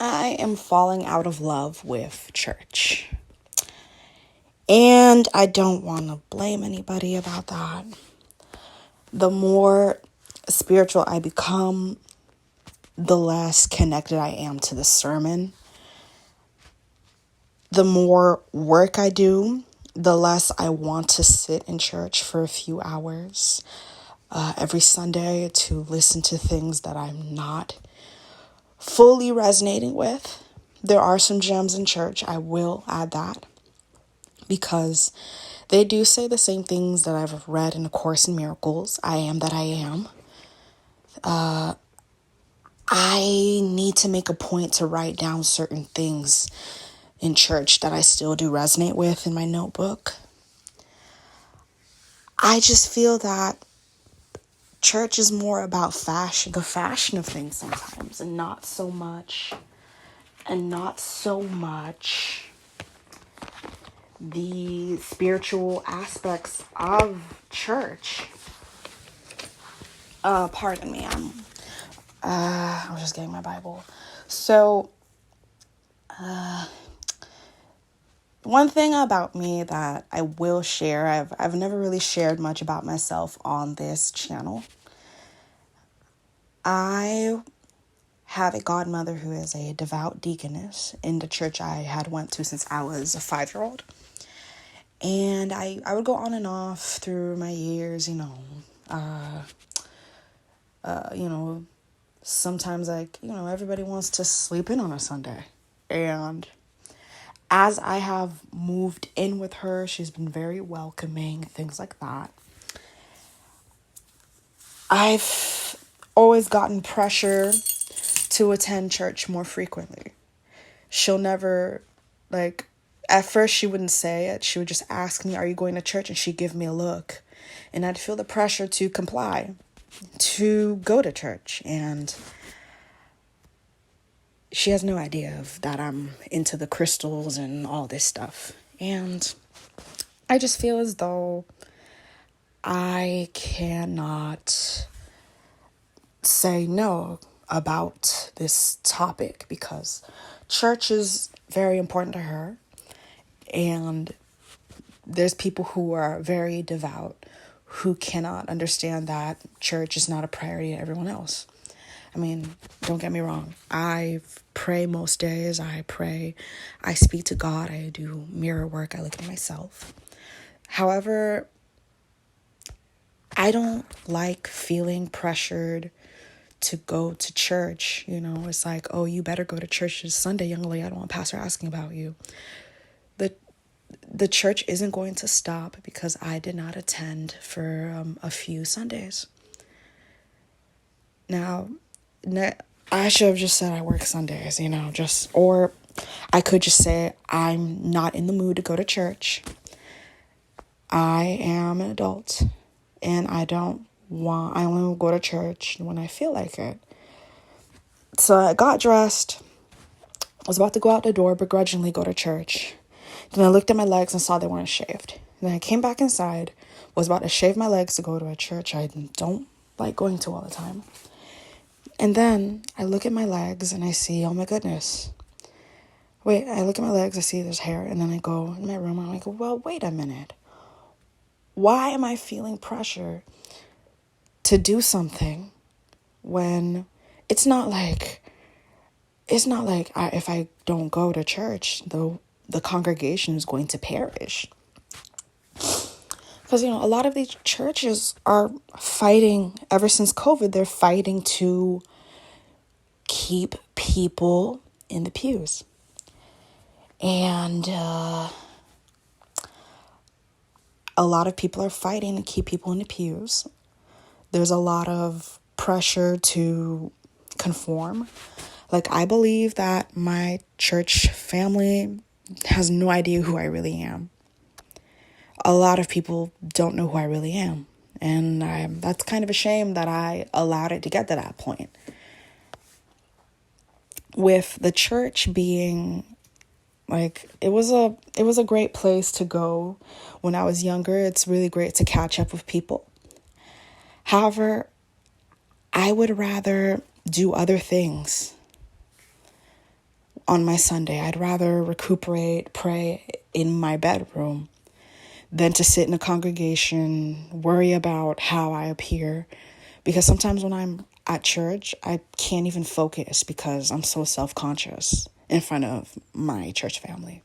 I am falling out of love with church. And I don't want to blame anybody about that. The more spiritual I become, the less connected I am to the sermon. The more work I do, the less I want to sit in church for a few hours every Sunday to listen to things that I'm not fully resonating with. There are some gems in church, I will add that, because they do say the same things that I've read in A Course in Miracles. I am that I am. I need to make a point to write down certain things in church that I still do resonate with in my notebook. I just feel that church is more about the fashion of things sometimes, and not so much the spiritual aspects of church. Pardon me, I was just getting my Bible. So, one thing about me that I will share, I've never really shared much about myself on this channel. I have a godmother who is a devout deaconess in the church I had went to since I was a 5-year-old. And I would go on and off through my years, sometimes everybody wants to sleep in on a Sunday. And as I have moved in with her, she's been very welcoming, things like that. I've always gotten pressure to attend church more frequently. She'll never, at first she wouldn't say it. She would just ask me, "Are you going to church?" And she'd give me a look. And I'd feel the pressure to comply, to go to church. And she has no idea of that I'm into the crystals and all this stuff. And I just feel as though I cannot say no about this topic, because church is very important to her. And there's people who are very devout who cannot understand that church is not a priority to everyone else. I mean, don't get me wrong. I pray most days. I pray. I speak to God. I do mirror work. I look at myself. However, I don't like feeling pressured to go to church. It's like, "Oh, you better go to church this Sunday, young lady. I don't want pastor asking about you." The church isn't going to stop because I did not attend for a few Sundays. Now, I should have just said I work Sundays, or I could just say I'm not in the mood to go to church. I am an adult, and I only will go to church when I feel like it. So I got dressed, was about to go out the door, begrudgingly go to church. Then I looked at my legs and saw they weren't shaved. Then I came back inside, was about to shave my legs to go to a church I don't like going to all the time. And then I look at my legs and I see, oh my goodness. I look at my legs, I see there's hair. And then I go in my room and I go, well, wait a minute. Why am I feeling pressure to do something when it's not like if I don't go to church, the congregation is going to perish. Because, a lot of these churches are fighting, ever since COVID, they're fighting to keep people in the pews. And a lot of people are fighting to keep people in the pews. There's a lot of pressure to conform. I believe that my church family has no idea who I really am. A lot of people don't know who I really am. And that's kind of a shame that I allowed it to get to that point. With the church being it was a great place to go when I was younger. It's really great to catch up with people. However, I I would rather do other things. on my Sunday. I'd rather recuperate, pray in my bedroom than to sit in a congregation, worry about how I appear. Because sometimes when I'm at church, I can't even focus because I'm so self-conscious in front of my church family.